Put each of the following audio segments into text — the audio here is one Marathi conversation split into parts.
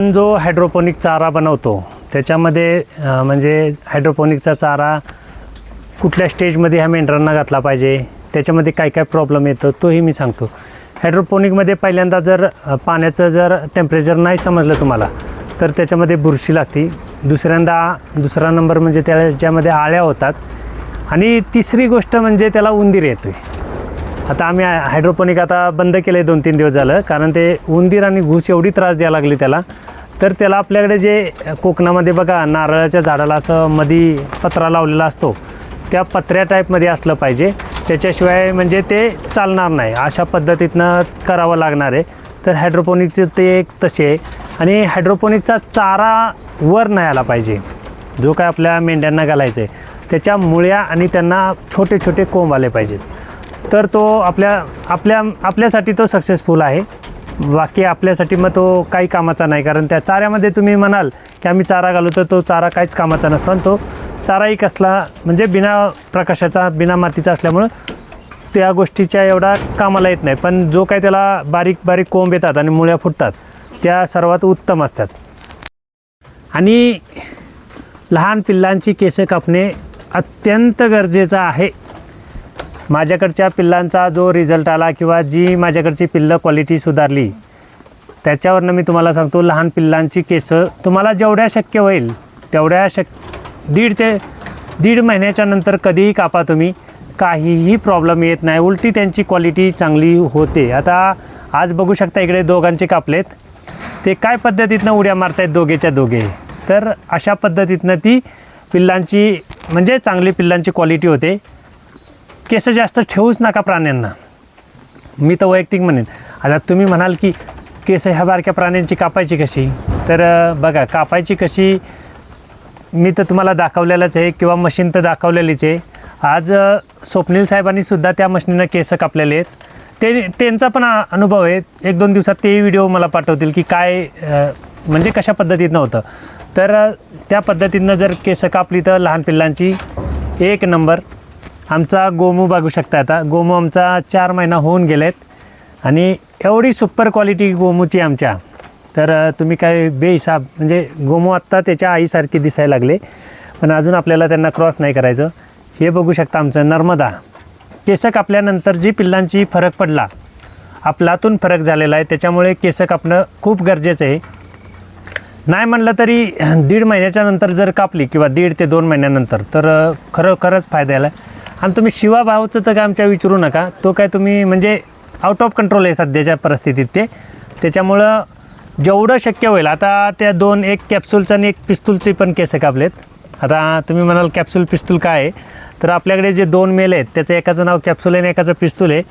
जो हायड्रोपोनिक चारा बनवतो त्याच्यामध्ये म्हणजे हायड्रोपोनिकचा चारा कुठल्या स्टेजमध्ये ह्या मेंढरांना घातला पाहिजे, त्याच्यामध्ये काय काय प्रॉब्लेम येतो तोही मी सांगतो. हायड्रोपोनिकमध्ये पहिल्यांदा जर पाण्याचं जर टेम्परेचर नाही समजलं तुम्हाला तर त्याच्यामध्ये बुरशी लागते. दुसरा नंबर म्हणजे त्याच्यामध्ये आळ्या होतात आणि तिसरी गोष्ट म्हणजे त्याला उंदीर येतो आहे. आता आम्ही हायड्रोपोनिक आता बंद केलं आहे 2-3 दिवस झालं, कारण ते उंदीर आणि घूस एवढी त्रास द्यायला लागली त्याला. तर त्याला आपल्याकडे जे कोकणामध्ये बघा नारळाच्या झाडाला असं मधी पत्रा लावलेला असतो, त्या पत्र्या टाईपमध्ये असलं पाहिजे, त्याच्याशिवाय म्हणजे ते चालणार नाही. अशा पद्धतीनं करावं लागणार आहे. तर हायड्रोपोनिकचं ते एक तसे आहे. आणि हायड्रोपोनिकचा चारा वर नाही आला पाहिजे, जो काय आपल्या मेंढ्यांना घालायचं आहे त्याच्या मुळ्या आणि त्यांना छोटे छोटे कोंब आले पाहिजेत. तर तो आपल्यासाठी तो सक्सेसफुल आहे. बाकी आपल्यासाठी मग तो काही कामाचा नाही, कारण त्या चाऱ्यामध्ये तुम्ही म्हणाल की आम्ही चारा घालू तर तो चारा काहीच कामाचा नसतो. आणि तो चाराही कसला म्हणजे बिना प्रकाशाचा बिना मातीचा असल्यामुळं त्या गोष्टीच्या एवढा कामाला येत नाही. पण जो काही त्याला बारीक बारीक कोंब येतात आणि मुळ्या फुटतात त्या सर्वात उत्तम असतात. आणि लहान पिल्लांची केस कापणे अत्यंत गरजेचं आहे. माझ्याकडच्या पिल्लांचा जो रिझल्ट आला किंवा जी माझ्याकडची पिल्लं क्वालिटी सुधारली त्याच्यावरनं मी तुम्हाला सांगतो, लहान पिल्लांची केस तुम्हाला जेवढ्या शक्य होईल तेवढ्या दीड महिन्याच्या नंतर कधीही कापा तुम्ही, काहीही प्रॉब्लेम येत नाही. उलटी त्यांची क्वालिटी चांगली होते. आता आज बघू शकता इकडे दोघांचे कापलेत, ते काय पद्धतीतनं उड्या मारतायत दोघेच्या दोघे. तर अशा पद्धतीतनं ती पिल्लांची म्हणजे चांगली पिल्लांची क्वालिटी होते. केस जास्त ठेवूच नका प्राण्यांना, मी तर वैयक्तिक म्हणेन. आता तुम्ही म्हणाल की केस ह्या बारक्या प्राण्यांची कापायची कशी, तर बघा कापायची कशी मी तर तुम्हाला दाखवलेलंच आहे किंवा मशीन तर दाखवलेलीच आहे. आज स्वप्नील साहेबांनी सुद्धा त्या मशीनीनं केस कापलेले आहेत. त्यांचा पण अनुभव आहे. 1-2 दिवसात तेही व्हिडिओ मला पाठवतील की काय म्हणजे कशा पद्धतीनं होतं. तर त्या पद्धतीनं जर केस कापली तर लहान पिल्लांची 1 नंबर. आमचा गोमू बघू शकता, आता गोमू आमचा 4 महिना होऊन गेलेत आणि एवढी सुपर क्वालिटी गोमूची आमच्या. तर तुम्ही काय बेहिसाब म्हणजे गोमू आत्ता त्याच्या आईसारखी दिसायला लागले, पण अजून आपल्याला त्यांना क्रॉस नाही करायचं. हे बघू शकता आमचं नर्मदा. केस कापल्यानंतर जी पिल्लांची फरक पडला, आपलातून फरक झालेला आहे, त्याच्यामुळे केस कापणं खूप गरजेचं आहे. नाही म्हणलं तरी 1.5 महिन्याच्या नंतर जर कापली किंवा 1.5 ते 2 महिन्यानंतर तर खरंच फायदा यायला. आणि तुम्ही शिवाभावचं तर काय आमच्या विचारू नका, तो काय तुम्ही म्हणजे आउट ऑफ कंट्रोल आहे सध्याच्या परिस्थितीत ते. त्याच्यामुळं जेवढं शक्य होईल, आता त्या 2 एक कॅप्सूलचं आणि एक पिस्तूलचे पण केस कापलेत. आता तुम्ही म्हणाल कॅप्सूल पिस्तूल काय आहे, तर आपल्याकडे जे 2 मेल आहेत त्याचं एकाचं नाव कॅप्सूल आहे आणि एकाचं पिस्तूल आहे.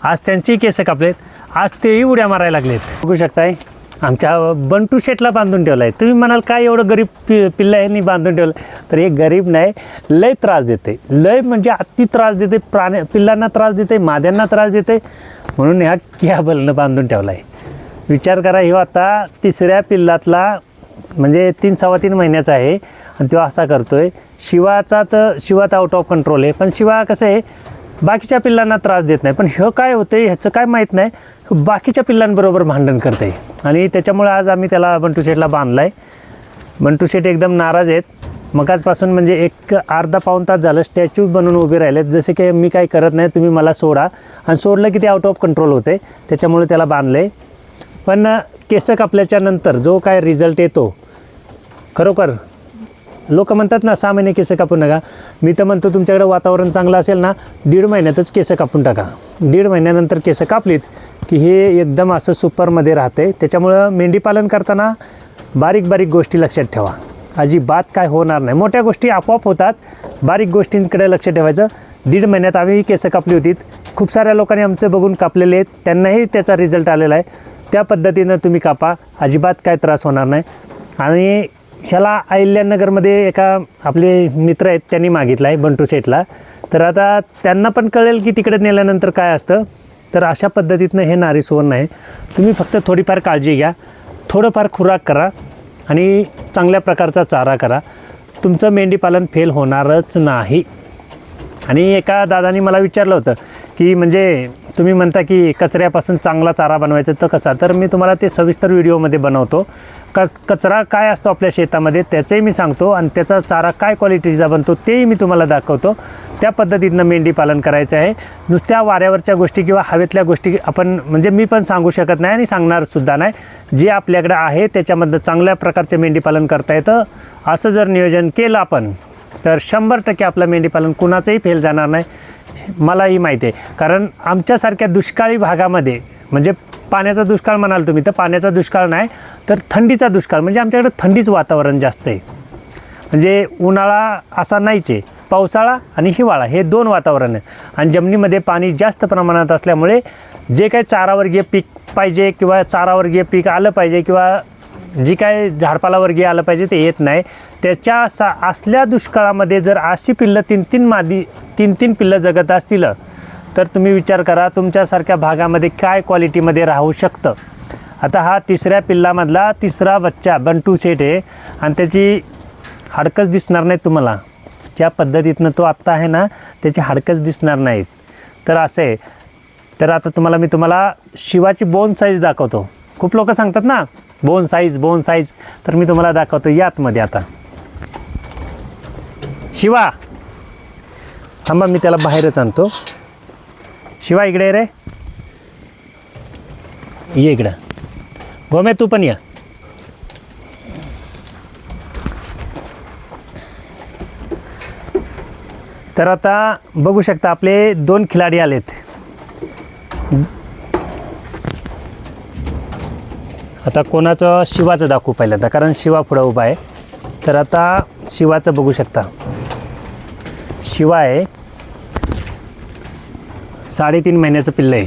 आज त्यांचीही केस कापलेत, आज तेही उड्या मारायला लागलेत. बघू शकताय आमच्या बंटू शेटला बांधून ठेवलं आहे. तुम्ही म्हणाल काय एवढं गरीब पिल्लं आहे बांधून ठेवलं, तर हे गरीब नाही, लय त्रास देते, लय म्हणजे अति त्रास देते, पिल्लांना त्रास देते, माद्यांना त्रास देते, म्हणून ह्या कॅबलनं बांधून ठेवला आहे. विचार करा, ह्यो आता 3ऱ्या पिल्लातला म्हणजे 3-3.25 महिन्याचा आहे आणि तो असा करतो आहे. शिवाचा तर आउट ऑफ कंट्रोल आहे, पण शिवा कसं आहे बाकीच्या पिल्लांना त्रास देत नाही, पण ह्यो काय होतं आहे ह्याचं काय माहीत नाही, बाकीच्या पिल्लांबरोबर भांडण करते. आणि त्याच्यामुळे आज आम्ही त्याला बंटू शेटला बांधला आहे. बंटू शेट एकदम नाराज आहेत. मगाचपासून म्हणजे एक अर्धा पाऊण तास झालं स्टॅच्यू बनवून उभे राहिलेत, जसे की मी काही करत नाही, तुम्ही मला सोडा, आणि सोडलं की ते आउट ऑफ कंट्रोल होते, त्याच्यामुळे त्याला बांधलं आहे. पण केस कापल्याच्या नंतर जो काय रिझल्ट येतो, खरोखर लोक म्हणतात ना 6 महिने केस कापू नका, मी तर म्हणतो तुमच्याकडे वातावरण चांगलं असेल ना 1.5 महिन्यातच केस कापून टाका. 1.5 महिन्यानंतर केस कापलीत की हे एकदम असं सुपरमध्ये राहते. त्याच्यामुळं मेंढीपालन करताना बारीक बारीक गोष्टी लक्षात ठेवा, अजिबात काय होणार नाही. मोठ्या गोष्टी आपोआप होतात, बारीक गोष्टींकडे लक्ष ठेवायचं. 1.5 महिन्यात आम्ही केस कापली होती, खूप साऱ्या लोकांनी आमचं बघून कापलेले आहेत, त्यांनाही त्याचा रिझल्ट आलेला आहे. त्या पद्धतीनं तुम्ही कापा, अजिबात काय त्रास होणार नाही. आणि ह्याला अहिल्यानगरमध्ये एका आपले मित्र आहेत त्यांनी मागितला आहे बंटू शेटला, तर आता त्यांना पण कळेल की तिकडे नेल्यानंतर काय असतं. तर अशा पद्धतीनं हे नारी सुवर्ण आहे. तुम्ही फक्त थोडीफार काळजी घ्या, थोडंफार खुराक करा आणि चांगल्या प्रकारचा चारा करा, तुमचं मेंढीपालन फेल होणारच नाही. आणि एका दादानी मला विचारलं होतं की म्हणजे तुम्ही म्हणता की कचऱ्यापासून चांगला चारा बनवायचा तर कसा, तर मी तुम्हाला ते सविस्तर व्हिडिओमध्ये बनवतो. कचरा काय असतो आपल्या शेतामध्ये त्याचंही मी सांगतो आणि त्याचा चारा काय क्वालिटीचा बनतो तेही मी तुम्हाला दाखवतो. त्या पद्धतीनं मेंढी पालन करायचं आहे. नुसत्या वाऱ्यावरच्या गोष्टी किंवा हवेतल्या गोष्टी आपण म्हणजे मी पण सांगू शकत नाही आणि सांगणारसुद्धा नाही. जे आपल्याकडे आहे त्याच्यामधलं चांगल्या प्रकारचे मेंढीपालन करता येतं. असं जर नियोजन केलं आपण तर 100% आपलं मेंढीपालन कुणाचंही फेल जाणार नाही. मलाही माहिती आहे, कारण आमच्यासारख्या दुष्काळी भागामध्ये म्हणजे पाण्याचा दुष्काळ म्हणाल तुम्ही तर पाण्याचा दुष्काळ नाही तर थंडीचा दुष्काळ, म्हणजे आमच्याकडे थंडीच वातावरण जास्त आहे. म्हणजे उन्हाळा असा नाहीच आहे, पावसाळा आणि हिवाळा हे 2 वातावरण आहे. आणि जमिनीमध्ये पाणी जास्त प्रमाणात असल्यामुळे जे काही चारावर्गीय पीक पाहिजे किंवा चारावर्गीय पीक आलं पाहिजे किंवा जी काय झाडपालावर्गीय आलं पाहिजे ते येत नाही. त्याच्या असल्या दुष्काळामध्ये जर अशी पिल्लं 3-3 पिल्लं जगत असतील तर तुम्ही विचार करा तुमच्यासारख्या भागामध्ये काय क्वालिटीमध्ये राहू शकतं. आता हा 3ऱ्या पिल्लामधला 3रा बच्चा बंटू सेट आहे आणि त्याची हाडकंच दिसणार नाहीत तुम्हाला. ज्या पद्धतीतनं तो आत्ता आहे ना त्याची हाडकंच दिसणार नाहीत. तर असं आहे. तर आता मी तुम्हाला शिवाची बोन साईज दाखवतो. खूप लोक सांगतात ना बोन साईज, तर मी तुम्हाला दाखवतो यातमध्ये. आता शिवा थांबा, मी त्याला बाहेरच आणतो. शिवा इकडे रे, ये इकडं. गोमे तू पण या. तर आता बघू शकता आपले 2 खिलाडी आलेत. आता कोणाचं शिवाचं दाखवू पहिल्यांदा, कारण शिवा पुढं उभा आहे. तर आता शिवाचं बघू शकता. शिवा आहे 3.5 महिन्याचं पिल्लं आहे.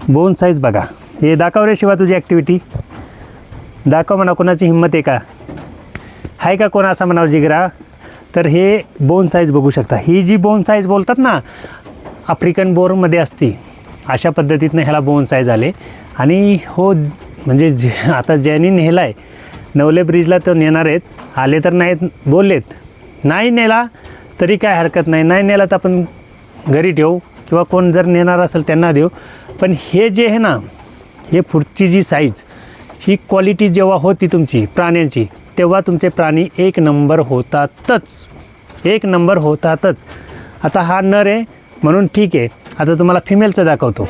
बोन साईज बघा. हे दाखव रे शिवा तुझी ॲक्टिव्हिटी दाखव म्हणा. कोणाची हिंमत आहे का, आहे का कोण असा म्हणावं जिगरा. तर हे बोन साईज बघू शकता. ही जी बोन साईज बोलतात ना आफ्रिकन बोरमध्ये असती अशा पद्धतीनं ह्याला बोन साईज आले. आणि हो म्हणजे आता ज्यांनी नेला आहे नवले ब्रिजला तर नेणार आहेत, आले तर नाहीत बोललेत. नाही नेला तरी काय हरकत नाही, नाही नेला तर आपण घरी ठेवू किंवा कोण जर नेणार असेल त्यांना देऊ. पण हे जे आहे ना हे पुढची जी साईज ही क्वालिटी जेव्हा होती तुमची प्राण्यांची तेव्हा तुमचे प्राणी 1 नंबर होतातच. आता हा नर आहे म्हणून ठीक आहे. आता तुम्हाला फिमेलचं दाखवतो.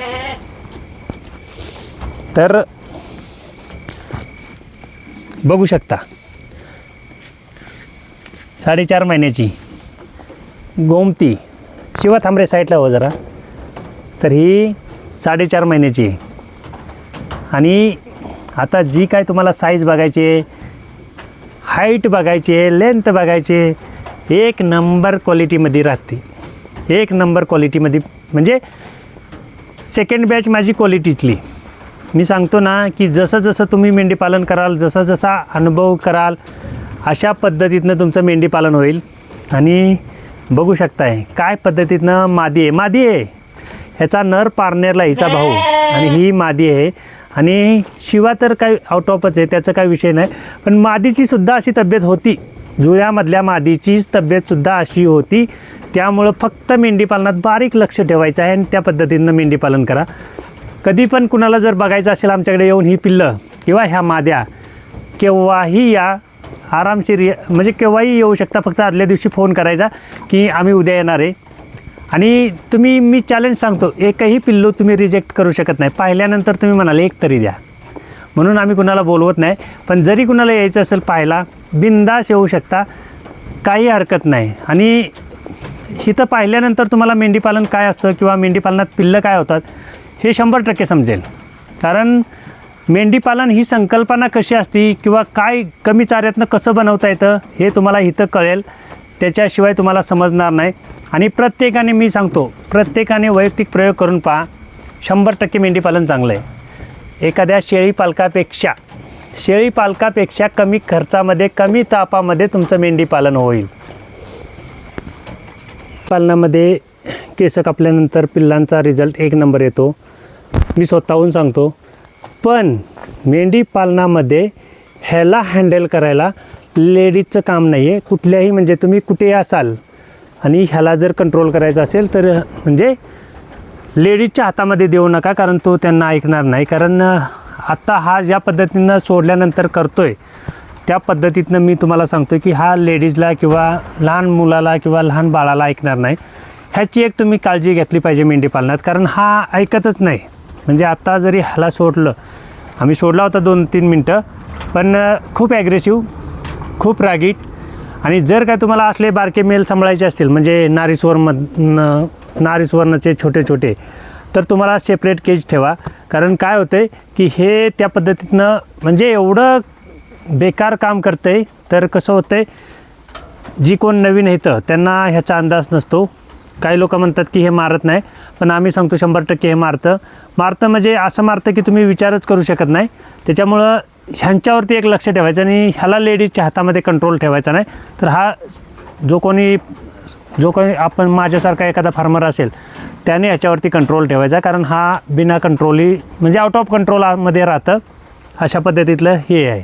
तर बघू शकता 4.5 महिन्याची गोमती. शिवा थांबरे साईडला हो जरा. तर ही 4.5 महिन्याची आहे. आणि आता जी काय तुम्हाला साईज बघायची आहे, हाईट बघायची आहे, लेंथ बघायची आहे, 1 नंबर क्वालिटीमध्ये राहते. 1 नंबर क्वालिटीमध्ये म्हणजे सेकंड बॅच माझी क्वालिटीतली. मी सांगतो ना की जसं जसं तुम्ही मेंढीपालन कराल, जसा जसा अनुभव कराल अशा पद्धतीतनं तुमचं मेंढीपालन होईल. आणि बघू शकताय काय पद्धतीतनं मादी आहे. ह्याचा नर पारनेरला हिचा भाऊ आणि ही मादी आहे. आणि शिवा तर काय आउट ऑफच आहे, त्याचा काय विषय नाही. पण मादीची सुद्धा अशी तब्येत होती, जुळ्यामधल्या मादीची तब्येतसुद्धा अशी होती. त्यामुळं फक्त मेंढीपालनात बारीक लक्ष ठेवायचं आहे आणि त्या पद्धतीनं मेंढीपालन करा. कधी पण कुणाला जर बघायचं असेल आमच्याकडे येऊन ही पिल्लं किंवा ह्या माद्या केव्हाही या, आरामशीर म्हणजे केव्हाही येऊ शकता. फक्त आदल्या दिवशी फोन करायचा की आम्ही उद्या येणार आहे. आणि मी चॅलेंज सांगतो, एकही पिल्लू तुम्ही रिजेक्ट करू शकत नाही. पाहिल्यानंतर तुम्ही म्हणाले 1 तरी द्या, म्हणून आम्ही कुणाला बोलवत नाही. पण जरी कुणाला यायचं असेल पाहायला बिनधास्त येऊ शकता, काही हरकत नाही. आणि इथं पाहिल्यानंतर तुम्हाला मेंढीपालन काय असतं किंवा मेंढीपालनात पिल्लं काय होतात हे 100% समजेल. कारण मेंढीपालन ही संकल्पना कशी असती किंवा काय कमी चाऱ्यातनं कसं बनवता येतं हे तुम्हाला इथं कळेल. त्याच्याशिवाय तुम्हाला समजणार नाही. आणि प्रत्येकाने मी सांगतो प्रत्येकाने वैयक्तिक प्रयोग करून पहा. 100% मेंढीपालन चांगलं आहे. एखाद्या शेळी पालकापेक्षा कमी खर्चामध्ये कमी तापामध्ये तुमचं मेंढीपालन होईल. पालनामध्ये केस कापल्यानंतर पिल्लांचा रिझल्ट 1 नंबर येतो, मी स्वतःहून सांगतो. पण मेंढीपालनामध्ये ह्याला हँडल करायला लेडीजचं काम नाही आहे. कुठल्याही म्हणजे तुम्ही कुठेही असाल आणि ह्याला जर कंट्रोल करायचं असेल तर म्हणजे लेडीजच्या हातामध्ये देऊ नका, कारण तो त्यांना ऐकणार नाही. कारण आत्ता हा ज्या पद्धतीनं सोडल्यानंतर करतोय त्या पद्धतीतनं मी तुम्हाला सांगतो की हा लेडीजला किंवा लहान मुलाला किंवा लहान बाळाला ऐकणार नाही. ह्याची एक तुम्ही काळजी घेतली पाहिजे मेंढीपालनात, कारण हा ऐकतच नाही. म्हणजे आत्ता जरी ह्याला सोडलं, आम्ही सोडला होता 2-3 मिनटं, पण खूप ॲग्रेसिव्ह, खूप रागीट. आणि जर काय तुम्हाला असले बारके मेल सांभाळायचे असतील, म्हणजे नारीस्वर्णचे छोटे छोटे, तर तुम्हाला सेपरेट केज ठेवा. कारण काय होतं आहे की हे त्या पद्धतीनं म्हणजे एवढं बेकार काम करतं आहे. तर कसं होतं आहे, जी कोण नवीन येतं त्यांना ह्याचा अंदाज नसतो. काही लोक म्हणतात की हे मारत नाही, पण आम्ही सांगतो 100% हे मारतं म्हणजे असं मारतं की तुम्ही विचारच करू शकत नाही. त्याच्यामुळं ह्यांच्यावरती एक लक्ष ठेवायचं आणि ह्याला लेडीजच्या हातामध्ये कंट्रोल ठेवायचा नाही. तर हा जो कोणी आपण माझ्यासारखा एखादा फार्मर असेल त्याने ह्याच्यावरती कंट्रोल ठेवायचा, कारण हा बिना कंट्रोली म्हणजे आउट ऑफ कंट्रोलमध्ये राहतं. अशा पद्धतीतलं हे आहे.